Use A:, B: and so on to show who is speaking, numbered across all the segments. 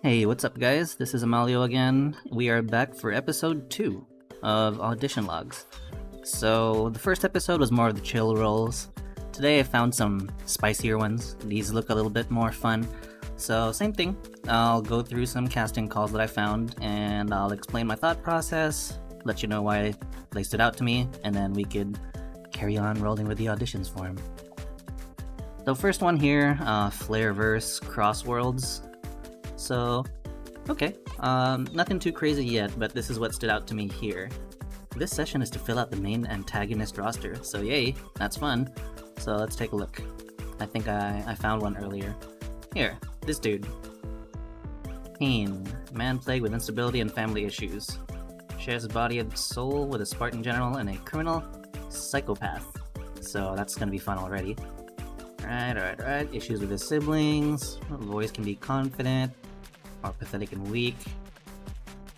A: Hey, what's up guys? This is Amalio again. We are back for episode 2 of Audition Logs. So, the first episode was more of the chill roles. Today I found some spicier ones. These look a little bit more fun. So, same thing. I'll go through some casting calls that I found, and I'll explain my thought process, let you know why they stood out to me, and then we could carry on rolling with the auditions for them. So first one here, Flareverse Crossworlds. So, okay, nothing too crazy yet, but this is what stood out to me here. This session is to fill out the main antagonist roster, so yay, that's fun. So let's take a look. I think I found one earlier. Here, this dude. Cain, man plagued with instability and family issues. Shares his body and soul with a Spartan general and a criminal psychopath. So that's gonna be fun already. Alright. Issues with his siblings. Voice can be confident or pathetic and weak.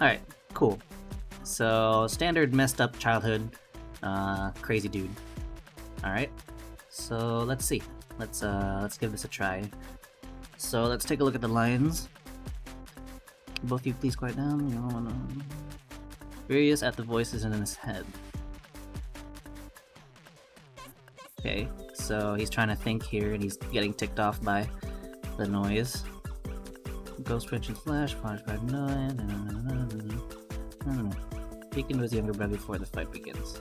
A: Alright, cool. So, standard messed up childhood, crazy dude. Alright, so let's see. Let's give this a try. So let's take a look at the lines. Both of you please quiet down. You don't wanna... Furious at the voices in his head. Okay, so he's trying to think here and he's getting ticked off by the noise. Ghost Wrench and Flash, 559. Speaking to his younger brother before the fight begins.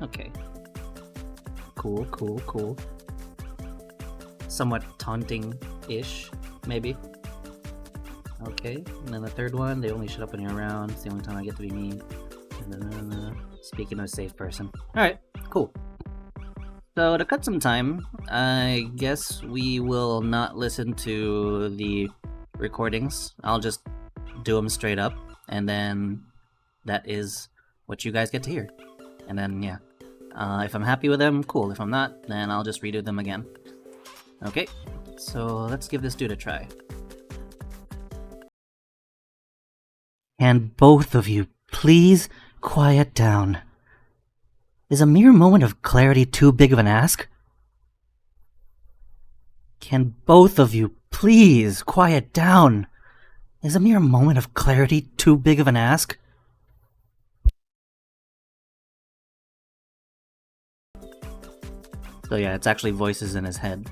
A: Okay. Cool. Somewhat taunting-ish, maybe. Okay, and then the third one, they only shut up when you're around. It's the only time I get to be mean. Speaking of a safe person. Alright, cool. So to cut some time, I guess we will not listen to the recordings. I'll just do them straight up, and then that is what you guys get to hear. And then, yeah. If I'm happy with them, cool. If I'm not, then I'll just redo them again. Okay, so let's give this dude a try. Can both of you please quiet down? Is a mere moment of clarity too big of an ask? Can both of you please quiet down? Is a mere moment of clarity too big of an ask? So yeah, it's actually voices in his head,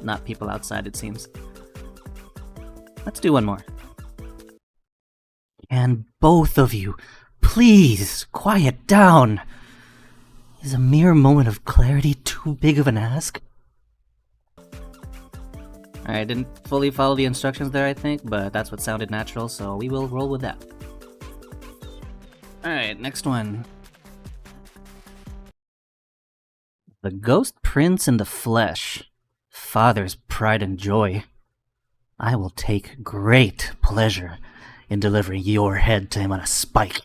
A: not people outside, it seems. Let's do one more. Can both of you please quiet down? Is a mere moment of clarity too big of an ask? Alright, didn't fully follow the instructions there, I think, but that's what sounded natural, so we will roll with that. Alright, next one. The Ghost Prince in the Flesh. Father's pride and joy. I will take great pleasure in delivering your head to him on a spike.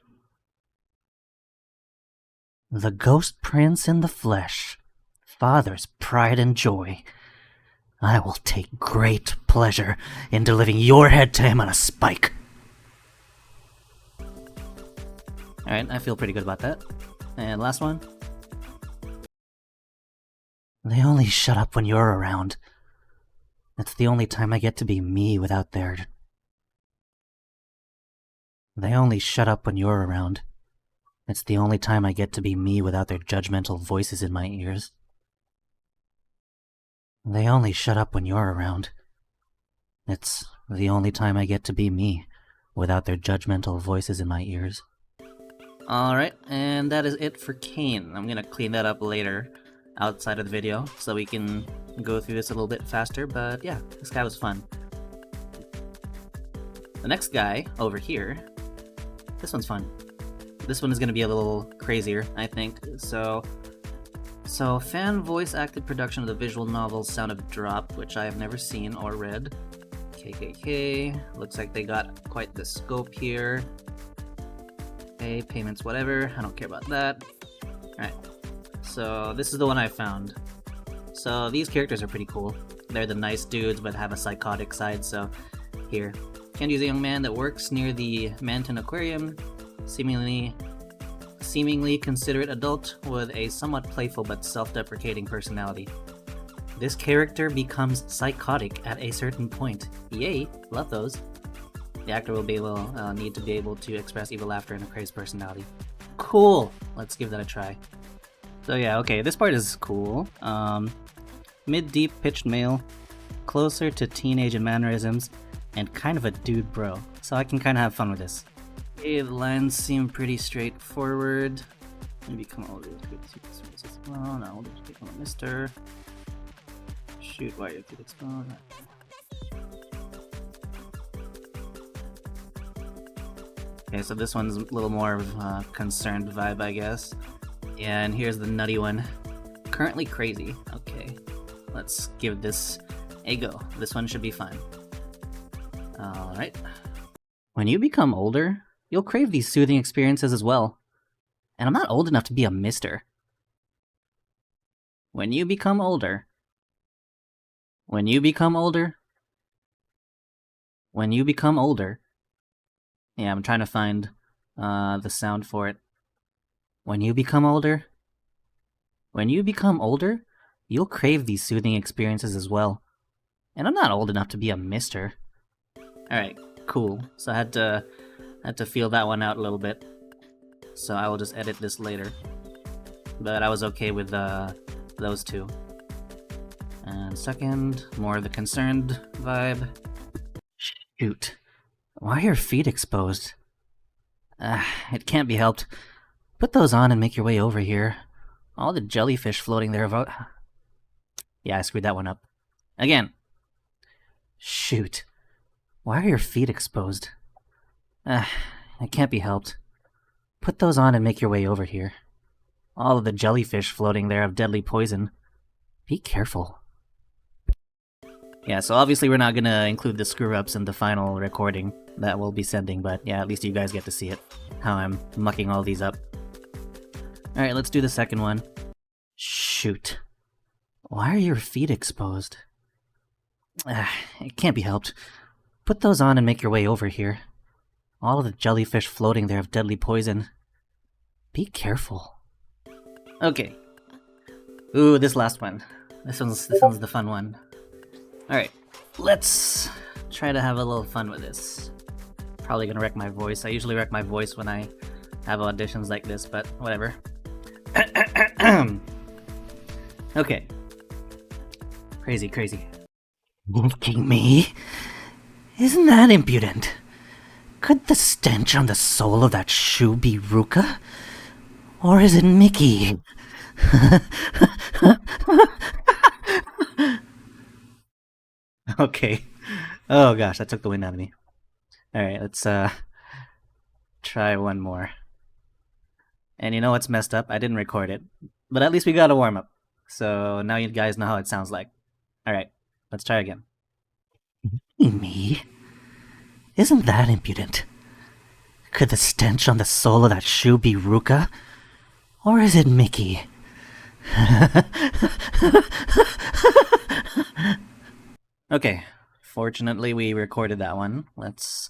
A: The Ghost Prince in the Flesh. Father's pride and joy. I will take great pleasure in delivering your head to him on a spike. Alright, I feel pretty good about that. And last one. They only shut up when you're around. It's the only time I get to be me without their... They only shut up when you're around. It's the only time I get to be me without their judgmental voices in my ears. They only shut up when you're around. It's the only time I get to be me without their judgmental voices in my ears. Alright, and that is it for Cain. I'm gonna clean that up later outside of the video so we can go through this a little bit faster, but yeah, this guy was fun. The next guy over here, this one's fun. This one is going to be a little crazier, I think. So fan voice acted production of the visual novel Sound of Drop, which I have never seen or read. KKK. Looks like they got quite the scope here. Okay, payments, whatever. I don't care about that. Alright. So this is the one I found. So these characters are pretty cool. They're the nice dudes, but have a psychotic side, so here. Candy is a young man that works near the Manton Aquarium. Seemingly considerate adult with a somewhat playful but self-deprecating personality. This character becomes psychotic at a certain point. Yay, love those. The actor will need to be able to express evil laughter in a crazed personality. Cool! Let's give that a try. So yeah, okay, this part is cool. Mid-deep pitched male, closer to teenage in mannerisms, and kind of a dude bro. So I can kind of have fun with this. Okay, the lines seem pretty straightforward. Maybe come on, oh no, become a mister. Shoot, why are you keep exposed? Okay, so this one's a little more of a concerned vibe, I guess. Yeah, and here's the nutty one. Currently crazy. Okay, let's give this a go. This one should be fine. Alright. When you become older, you'll crave these soothing experiences as well. And I'm not old enough to be a mister. When you become older. When you become older. When you become older. Yeah, I'm trying to find the sound for it. When you become older. When you become older, you'll crave these soothing experiences as well. And I'm not old enough to be a mister. Alright, cool. So I had to feel that one out a little bit. So I will just edit this later. But I was okay with those two. And second, more of the concerned vibe. Shoot. Why are your feet exposed? It can't be helped. Put those on and make your way over here. All the jellyfish floating there about... Yeah, I screwed that one up. Again. Shoot. Why are your feet exposed? It can't be helped. Put those on and make your way over here. All of the jellyfish floating there have deadly poison. Be careful. Yeah, so obviously we're not gonna include the screw-ups in the final recording that we'll be sending, but yeah, at least you guys get to see it. How I'm mucking all these up. Alright, let's do the second one. Shoot. Why are your feet exposed? It can't be helped. Put those on and make your way over here. All of the jellyfish floating there have deadly poison. Be careful. Okay. Ooh, this last one. This one's the fun one. Alright, let's try to have a little fun with this. Probably gonna wreck my voice. I usually wreck my voice when I have auditions like this, but whatever. Okay. Crazy. Looking me? Isn't that impudent? Could the stench on the sole of that shoe be Ruka? Or is it Mickey? Okay. Oh gosh, that took the wind out of me. Alright, let's try one more. And you know what's messed up? I didn't record it. But at least we got a warm-up. So now you guys know how it sounds like. Alright, let's try again. Me? Isn't that impudent? Could the stench on the sole of that shoe be Ruka? Or is it Mickey? Okay, fortunately we recorded that one. Let's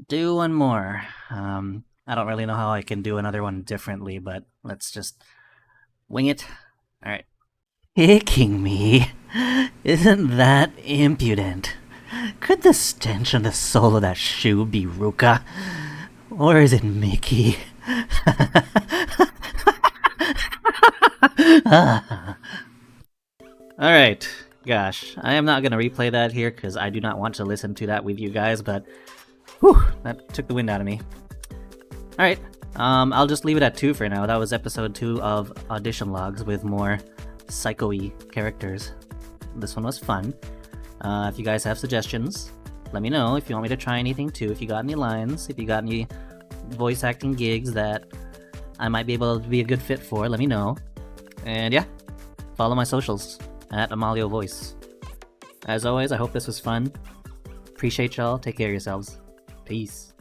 A: do one more. I don't really know how I can do another one differently, but let's just wing it. Alright. Kicking me? Isn't that impudent? Could the stench on the sole of that shoe be Ruka? Or is it Mickey? Alright, gosh, I am not gonna replay that here because I do not want to listen to that with you guys, but whew, that took the wind out of me. Alright, I'll just leave it at 2 for now. That was episode 2 of Audition Logs with more psycho-y characters. This one was fun. If you guys have suggestions, let me know. If you want me to try anything too, if you got any lines, if you got any voice acting gigs that I might be able to be a good fit for, let me know. And yeah, follow my socials at Amalio Voice. As always, I hope this was fun. Appreciate y'all. Take care of yourselves. Peace.